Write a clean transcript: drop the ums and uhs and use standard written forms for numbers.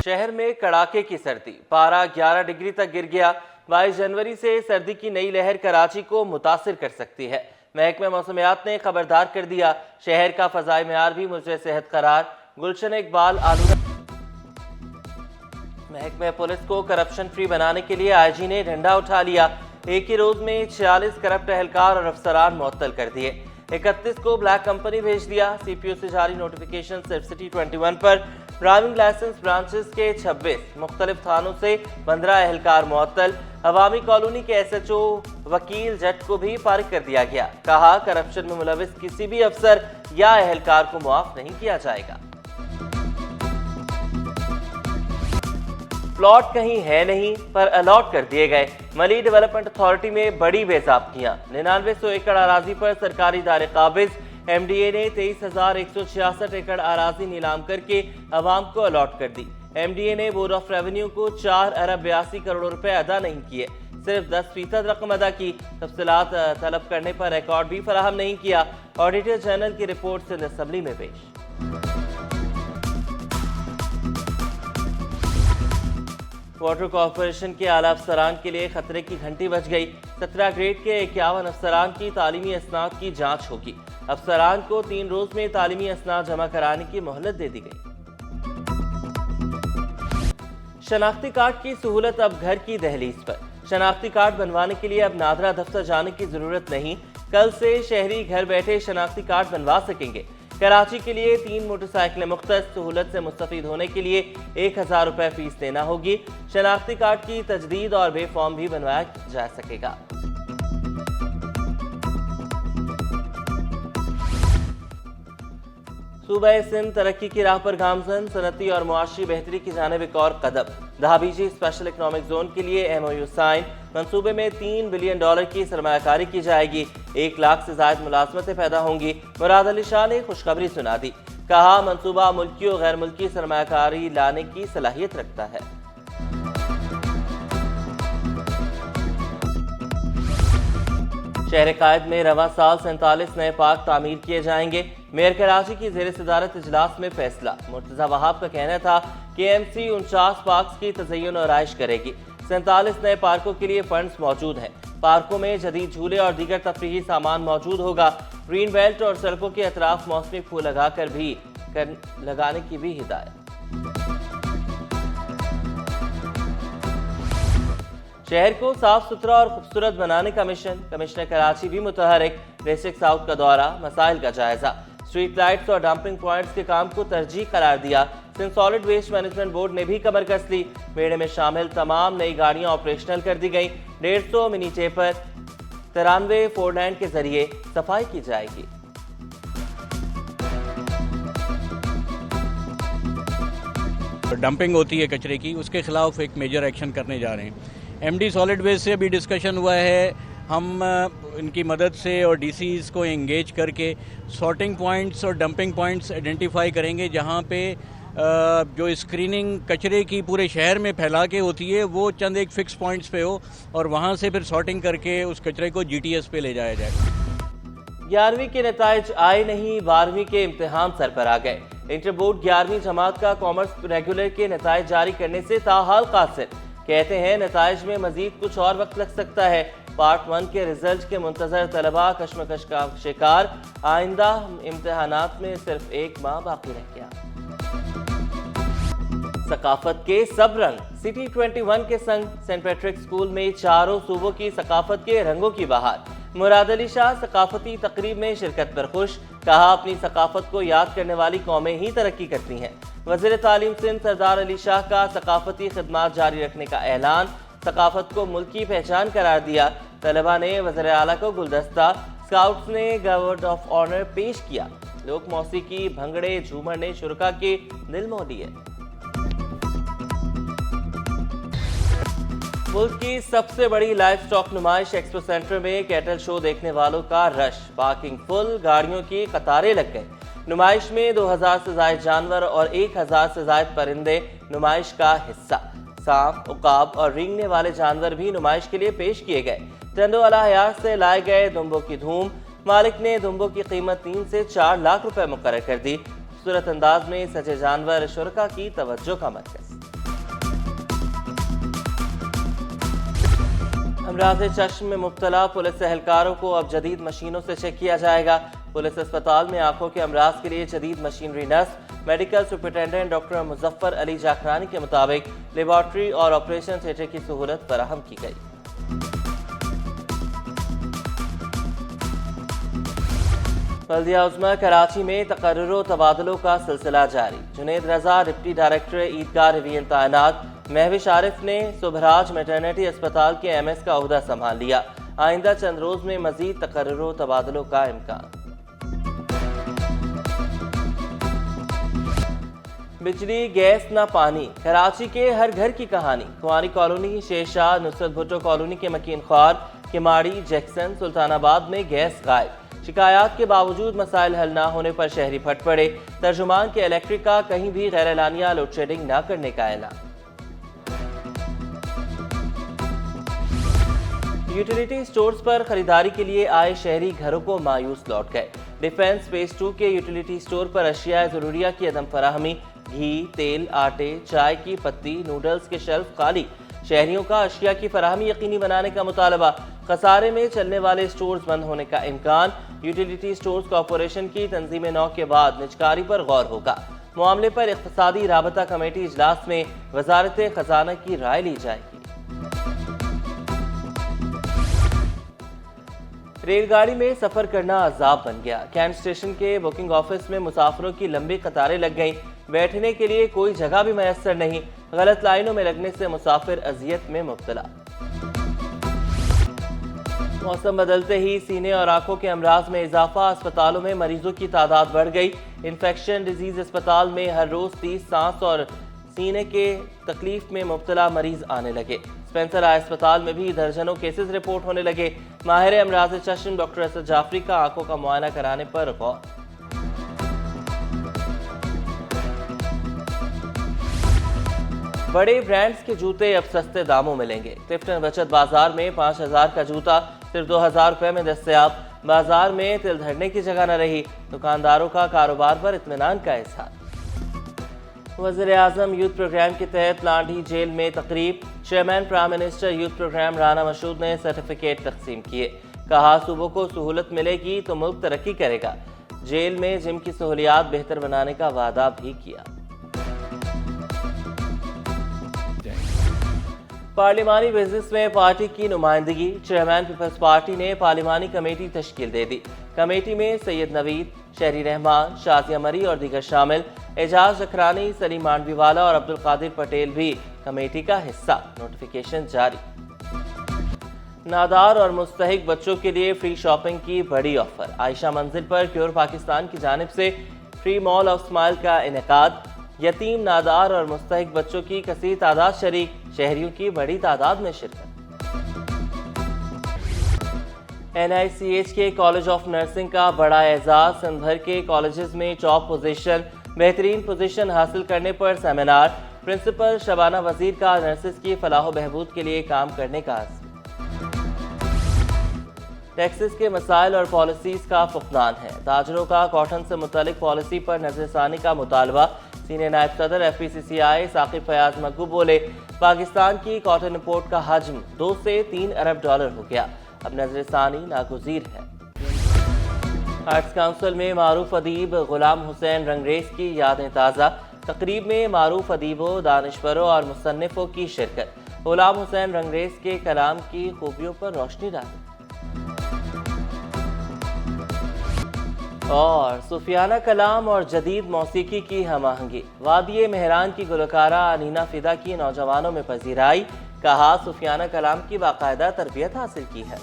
शहर में कड़ाके की सर्दी, पारा 11 डिग्री तक गिर गया। 22 जनवरी से सर्दी की नई लहर कराची को मुतासिर कर सकती है। महकमे मौसमियात ने खबरदार कर दिया, शहर का फजाई मेयार भी मुझे सेहत करार। गुलशन इकबाल आलूदा। महकमे पुलिस को करप्शन फ्री बनाने के लिए आईजी ने डंडा उठा लिया। एक ही रोज में 46 करप्ट एहलकार और अफसरान मुअत्तल कर दिए। 31 को ब्लैक कंपनी भेज दिया। सीपीओ से जारी नोटिफिकेशन सिर्फ सिटी 21 पर। ड्राइविंग लाइसेंस ब्रांचेस के 26 मुख्तलिफ थानों से 15 एहलकार मुअत्तल। अवामी कॉलोनी के एसएचओ वकील जट को भी फारिग कर दिया गया। कहा, करप्शन में मुलविस किसी भी अफसर या एहलकार को मुआफ नहीं किया जाएगा। प्लॉट कहीं है नहीं पर अलॉट कर दिए गए। मली डेवलपमेंट अथॉरिटी में बड़ी बेज़ाब्तियां। 9900 एकड़ अराजी पर सरकारी दायरे काबिज। एमडीए ने 23,166 एकड़ अराजी नीलाम करके अवाम को अलॉट कर दी। एमडीए ने बोर्ड ऑफ रेवेन्यू को 4 अरब 82 करोड़ रुपए अदा नहीं किए, सिर्फ 10% रकम अदा की। तफसीलात तलब करने पर रिकॉर्ड भी फराहम नहीं किया। ऑडिटर जनरल की रिपोर्ट सिंध असेंबली में पेश। वाटर कॉर्पोरेशन के आला अफसरान के लिए खतरे की घंटी बज गई। 17 ग्रेड के 51 अफसरान की तालीमी असनाद की जांच होगी। अफसरान को 3 रोज में तालीमी असनाद जमा कराने की मोहलत दे दी गई। शनाख्ती कार्ड की सहूलत अब घर की दहलीज पर। शनाख्ती कार्ड बनवाने के लिए अब नादरा दफ्तर जाने की जरूरत नहीं। कल से शहरी घर बैठे शनाख्ती कार्ड बनवा सकेंगे। कराची के लिए 3 मोटरसाइकिलें मुख्तस। सहूलत से मुस्तफीद होने के लिए 1000 रुपए फीस देना होगी। शनाख्ती कार्ड की तजदीद और बे फॉर्म भी बनवाया जा सकेगा। सूबा सिंध तरक्की की राह पर गामजन। सनती और मुआशी बेहतरी की जानिब एक और कदम। दहाबीजी स्पेशल इकनॉमिक जोन के लिए MOU साइन। मंसूबे में $3 बिलियन की सरमायाकारी की जाएगी। 1 लाख से ज्यादा मुलाजमतें पैदा होंगी। मुराद अली शाह ने खुशखबरी सुना दी। कहा, मंसूबा मुल्की और गैर मुल्की सरमायाकारी लाने की सलाहियत रखता है। शहर कायद में रवां साल 47 नए पार्क तामीर किए जाएंगे। मेयर कराची की ज़ेर सदारत इजलास में फैसला। मुर्तजा वहाब का कहना था कि KMC 49 पार्क की तज़य्युन और आइश करेगी। 47 नए पार्कों के लिए फंड्स मौजूद हैं। पार्कों में जदीद झूले और दीगर तफरीही सामान मौजूद होगा। ग्रीन बेल्ट और सड़कों के अतराफ मौसमी फूल लगाने की भी हिदायत। शहर को साफ सुथरा और खूबसूरत बनाने का मिशन। कमिश्नर कराची भी मुतहरिक। डिस्ट्रिक्ट साउथ का दौरा, मसाइल का जायजा। स्ट्रीट लाइट्स और डंपिंग पॉइंट्स के काम को तरजीह करार दिया। Sindh solid waste management board ने भी कमर कस ली। बेड़े में शामिल तमाम नई गाड़ियां ऑपरेशनल कर दी गई। 150 मिनी चेपर 93 फोरलैंड के जरिए सफाई की जाएगी। डंपिंग होती है कचरे की, उसके खिलाफ एक मेजर एक्शन करने जा रहे हैं। MD सॉलिड वेस्ट से भी डिस्कशन हुआ है। हम इनकी मदद से और DCs को एंगेज करके सॉर्टिंग पॉइंट्स और डंपिंग पॉइंट्स आइडेंटिफाई करेंगे, जहां पे जो स्क्रीनिंग कचरे की पूरे शहर में फैला के होती है वो चंद एक फिक्स पॉइंट्स पे हो और वहां से फिर सॉर्टिंग करके उस कचरे को GTS पे ले जाया जाए। 11वीं के नताइज आए नहीं, 12वीं के इम्तिहान सर पर आ गए। इंटर बोर्ड 11वीं जमात का कॉमर्स रेगुलर के नताइज जारी करने से ताहाल कासिर। कहते हैं नताइज में मजीद कुछ और वक्त लग सकता है। पार्ट 1 के रिजल्ट के मुंतजर तलबा कश्मकश का शिकार। आइंदा इम्तिहानात में सिर्फ 1 माह बाकी रह गया। सकाफत के सब रंग। सिटी 21 के संग सेंट पैट्रिक स्कूल में चारों सूबों की सकाफत के रंगों की बहार। मुराद अली शाह सकाफती तकरीब में शिरकत पर खुश। कहा, अपनी सकाफत को याद करने वाली कौमें ही तरक्की करती हैं। वज़ीर तालीम सिंध सरदार अली शाह का सकाफती खिदमात जारी रखने का ऐलान। सकाफत को मुल्की पहचान करार दिया। तलबा ने वज़ीर आला को गुलदस्ता। स्काउट्स ने गार्ड ऑफ ऑनर पेश किया। लोक मौसीकी, भंगड़े, झूमर ने शुरका के दिल मोह लिए। मुल्क की सबसे बड़ी लाइव स्टॉक नुमाइश एक्सपो सेंटर में कैटल शो देखने वालों का रश। पार्किंग फुल, गाड़ियों की कतारें लग गई। नुमाइश में 2000 से ज्यादा जानवर और 1000 से ज्यादा परिंदे नुमाइश का हिस्सा। सांप, उकाब और रेंगने वाले जानवर भी नुमाइश के लिए पेश किए गए। टंडो अला हयात से लाए गए दुम्बों की धूम। मालिक ने दुम्बों की कीमत 3 से 4 लाख रुपए मुकर्रर कर दी। खूबसूरत अंदाज में सजे जानवर शुरका की तवज्जो का मरकज। امراض چشم میں مبتلا پولیس اہلکاروں کو اب جدید مشینوں سے چیک کیا جائے گا۔ پولیس اسپتال میں آنکھوں کے امراض کے لیے جدید مشینری نصب۔ میڈیکل سپرنٹینڈنٹ ڈاکٹر مظفر علی جاکرانی کے مطابق لیبارٹری اور آپریشن تھیٹر کی سہولت فراہم کی گئی۔ بلدیہ عظمی کراچی میں تقرر و تبادلوں کا سلسلہ جاری۔ جنید رضا ڈپٹی ڈائریکٹر عیدگاہ ریویل تعینات۔ مہوش عارف نے سبھراج میٹرنٹی اسپتال کے ایم ایس کا عہدہ سنبھال لیا۔ آئندہ چند روز میں مزید تقرر و تبادلوں کا امکان۔ بجلی گیس نہ پانی، کراچی کے ہر گھر کی کہانی۔ کوانی کالونی، شیر شاہ، نصرت بھٹو کالونی کے مکین خوار، کماڑی، جیکسن، سلطان آباد میں گیس غائب۔ شکایات کے باوجود مسائل حل نہ ہونے پر شہری پھٹ پڑے۔ ترجمان کے الیکٹرک کا کہیں بھی غیر اعلانیہ لوڈ شیڈنگ نہ کرنے کا اعلان۔ یوٹیلیٹی سٹورز پر خریداری کے لیے آئے شہری گھروں کو مایوس لوٹ گئے۔ ڈیفنس فیز 2 کے یوٹیلیٹی سٹور پر اشیاء ضروریہ کی عدم فراہمی، گھی، تیل، آٹے، چائے کی پتی، نوڈلز کے شیلف خالی۔ شہریوں کا اشیاء کی فراہمی یقینی بنانے کا مطالبہ۔ خسارے میں چلنے والے سٹورز بند ہونے کا امکان۔ یوٹیلیٹی سٹورز کارپوریشن کی تنظیم نو کے بعد نجکاری پر غور ہوگا۔ معاملے پر اقتصادی رابطہ کمیٹی اجلاس میں وزارت خزانہ کی رائے لی جائے گی۔ ریل گاڑی میں سفر کرنا عذاب بن گیا۔ کینٹ اسٹیشن کے بکنگ آفس میں مسافروں کی لمبی قطاریں لگ گئیں۔ بیٹھنے کے لیے کوئی جگہ بھی میسر نہیں۔ غلط لائنوں میں لگنے سے مسافر اذیت میں مبتلا۔ موسم بدلتے ہی سینے اور آنکھوں کے امراض میں اضافہ۔ اسپتالوں میں مریضوں کی تعداد بڑھ گئی۔ انفیکشن ڈیزیز اسپتال میں ہر روز 30 سانس اور سینے کے تکلیف میں مبتلا مریض آنے لگے۔ سپینسر آئی اسپتال میں بھی درجنوں کیسز رپورٹ ہونے لگے۔ ماہر امراض چشم ڈاکٹر اسد جعفری کا آنکھوں کا معائنہ کرانے پر غور۔ بڑے برانڈز کے جوتے اب سستے داموں ملیں گے۔ کلفٹن بچت بازار میں 5000 کا جوتا صرف 2000 روپے میں دستیاب۔ بازار میں تل دھرنے کی جگہ نہ رہی۔ دکانداروں کا کاروبار پر اطمینان کا اظہار۔ وزیر اعظم یوتھ پروگرام کے تحت لانڈھی جیل میں تقریب۔ Chairman prime minister youth programme Rana Mashhood نے سرٹیفکیٹ تقسیم کیے۔ کہا صوبوں کو سہولت ملے گی تو ملک ترقی کرے گا۔ جیل میں جم کی سہولیات بہتر بنانے کا وعدہ بھی کیا۔ پارلیمانی بزنس میں پارٹی کی نمائندگی۔ چیئرمین پیپلز پارٹی نے پارلیمانی کمیٹی تشکیل دے دی۔ کمیٹی میں سید نوید، شہری رحمان، شازیہ مری اور دیگر شامل۔ اعجاز جکرانی، سلیم مانڈوی والا اور عبدالقادر پٹیل بھی کمیٹی کا حصہ۔ نوٹیفیکیشن جاری۔ نادار اور مستحق بچوں کے لیے فری شاپنگ کی بڑی آفر۔ عائشہ منزل پر کیور پاکستان کی جانب سے فری مال آف اسمائل کا انعقاد۔ یتیم، نادار اور مستحق بچوں کی کثیر تعداد شریک۔ شہریوں کی بڑی تعداد میں شرکت۔ NICH کے کالج آف نرسنگ کا بڑا اعزاز۔ سندھ بھر کے کالجز میں ٹاپ پوزیشن۔ بہترین پوزیشن حاصل کرنے پر سیمینار۔ پرنسپل شبانہ وزیر کا نرسز کی فلاح و بہبود کے لیے کام کرنے کا عزم۔ ٹیکسز کے مسائل اور پالیسیز کا فقدان ہے۔ تاجروں کا کاٹن سے متعلق پالیسی پر نظر ثانی کا مطالبہ۔ سینئر نائب صدر FPCCI ثاقب فیاض مگو بولے، پاکستان کی کاٹن امپورٹ کا حجم 2 سے 3 ارب ڈالر ہو گیا۔ اب نظر ثانی ناگزیر ہے۔ آرٹس کونسل میں معروف ادیب غلام حسین رنگریز کی یادیں تازہ۔ تقریب میں معروف ادیبوں، دانشوروں اور مصنفوں کی شرکت۔ غلام حسین رنگریز کے کلام کی خوبیوں پر روشنی ڈالی۔ اور صوفیانہ کلام اور جدید موسیقی کی ہم آہنگی۔ وادی مہران کی گلوکارہ انینا فدا کی نوجوانوں میں پذیرائی۔ کہا صوفیانہ کلام کی باقاعدہ تربیت حاصل کی ہے۔